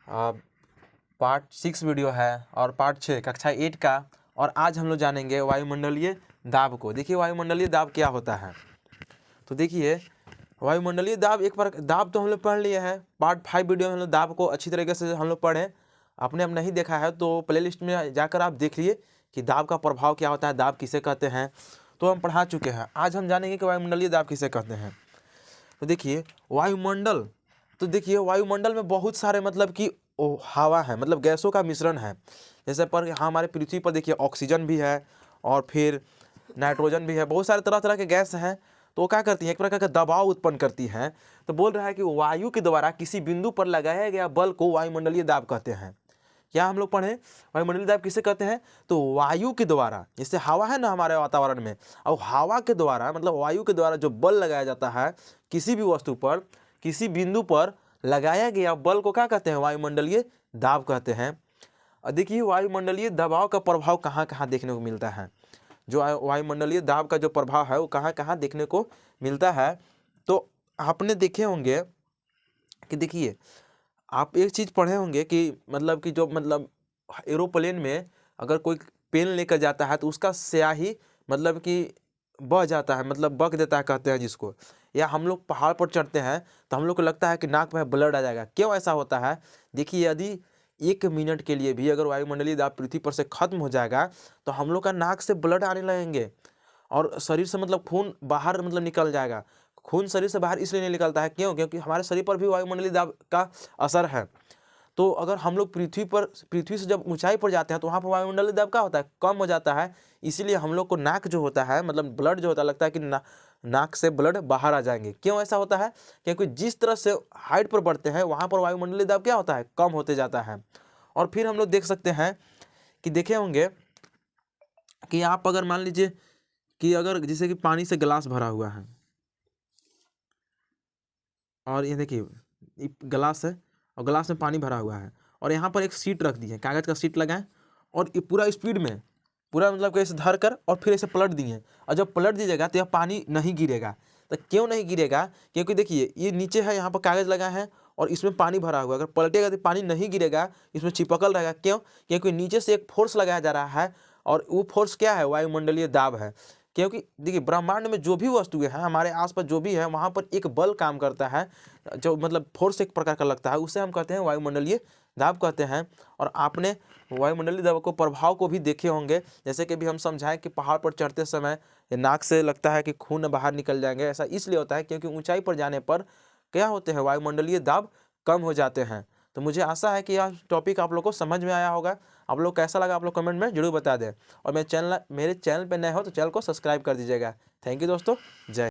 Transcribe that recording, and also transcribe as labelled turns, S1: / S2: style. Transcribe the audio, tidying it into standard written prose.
S1: Part 6 video है और part 6 कक्षा 8 का। और आज हम लोग जानेंगे वायुमंडलीय दाब को। देखिए वायुमंडलीय दाब क्या होता है। तो देखिए वायुमंडलीय दाब एक बार दाब तो हम लोग पढ़ लिए हैं। पार्ट 5 वीडियो में हम लोग दाब को अच्छी तरीके से हम लोग पढ़े। आपने अब नहीं देखा है तो प्लेलिस्ट में जाकर आप देख लिए कि दाब का प्रभाव क्या होता है, दाब किसे कहते हैं, तो हम पढ़ा चुके हैं। आज हम जानेंगे कि वायुमंडलीय दाब किसे कहते हैं। तो देखिए वायुमंडल, तो देखिए वायुमंडल में बहुत सारे मतलब कि हवा है, मतलब गैसों का मिश्रण है। जैसे पर यहाँ हमारे पृथ्वी पर देखिए ऑक्सीजन भी है और फिर नाइट्रोजन भी है, बहुत सारे तरह तरह के गैस हैं। तो वो क्या करती है, एक प्रकार का दबाव उत्पन्न करती हैं। तो बोल रहा है कि वायु के द्वारा किसी बिंदु पर लगाया गया बल को वायुमंडलीय दाब कहते हैं। क्या हम लोग पढ़े, वायुमंडलीय दाब किसे कहते हैं? तो वायु के द्वारा, जैसे हवा है ना हमारे वातावरण में, और हवा के द्वारा मतलब वायु के द्वारा जो बल लगाया जाता है किसी भी वस्तु पर, किसी बिंदु पर लगाया गया बल को क्या कहते हैं? वायुमंडलीय दाब कहते हैं। और देखिए वायुमंडलीय दबाव का प्रभाव कहाँ कहाँ देखने को मिलता है। जो वायुमंडलीय दाब का जो प्रभाव है वो कहाँ कहाँ देखने को मिलता है। तो आपने देखे होंगे कि देखिए आप एक चीज़ पढ़े होंगे कि मतलब कि जो मतलब एरोप्लेन में अगर कोई पेन लेकर जाता है तो उसका स्याही मतलब कि बह जाता है, मतलब बक देता है कहते हैं जिसको। या हम लोग पहाड़ पर चढ़ते हैं तो हम लोग को लगता है कि नाक में ब्लड आ जाएगा। क्यों ऐसा होता है? देखिए यदि 1 मिनट के लिए भी अगर वायुमंडलीय दाब पृथ्वी पर से खत्म हो जाएगा तो हम लोग का नाक से ब्लड आने लगेंगे और शरीर से मतलब खून बाहर मतलब निकल जाएगा। खून शरीर से बाहर इसलिए नहीं निकलता है, क्यों? क्योंकि हमारे शरीर पर भी वायुमंडलीय दाब का असर है। तो अगर हम लोग पृथ्वी से जब ऊंचाई पर जाते हैं तो वहाँ पर वायुमंडलीय दाब क्या होता है? कम हो जाता है। इसीलिए हम लोग को नाक जो होता है मतलब ब्लड जो होता है, लगता है कि नाक से ब्लड बाहर आ जाएंगे। क्यों ऐसा होता है? क्योंकि जिस तरह से हाइट पर बढ़ते हैं वहाँ पर वायुमंडलीय दाब क्या होता है? कम होते जाता है। और फिर हम लोग देख सकते हैं कि देखे होंगे कि आप अगर मान लीजिए कि अगर जैसे कि पानी से गिलास भरा हुआ है और ये देखिए गिलास है और गिलास में पानी भरा हुआ है और यहाँ पर एक सीट रख दी है, कागज़ का सीट लगाएं और ये पूरा स्पीड में पूरा मतलब कैसे धर कर और फिर ऐसे पलट दिए। और जब पलट दीजिएगा तो यह पानी नहीं गिरेगा। तो क्यों नहीं गिरेगा? क्योंकि देखिए ये नीचे है, यहाँ पर कागज़ लगा है और इसमें पानी भरा हुआ है। अगर पलटेगा तो पानी नहीं गिरेगा, इसमें चिपकल रहेगा। क्यों? क्योंकि नीचे से एक फोर्स लगाया जा रहा है और वो फोर्स क्या है? वायुमंडलीय दाब है। क्योंकि देखिए ब्रह्मांड में जो भी वस्तुएं हैं, हमारे आसपास जो भी है, वहाँ पर एक बल काम करता है, जो मतलब फोर्स एक प्रकार का लगता है, उसे हम कहते हैं वायुमंडलीय दाब कहते हैं। और आपने वायुमंडलीय दाब को प्रभाव को भी देखे होंगे, जैसे कि भी हम समझाएं कि पहाड़ पर चढ़ते समय नाक से लगता है कि खून बाहर निकल जाएंगे। ऐसा इसलिए होता है क्योंकि ऊंचाई पर जाने पर क्या होते हैं? वायुमंडलीय दाब कम हो जाते हैं। तो मुझे आशा है कि यह टॉपिक आप लोग को समझ में आया होगा। आप लोग कैसा लगा आप लोग कमेंट में जरूर बता दें। और मेरे चैनल पर नए हो तो चैनल को सब्सक्राइब कर दीजिएगा। थैंक यू दोस्तों, जय।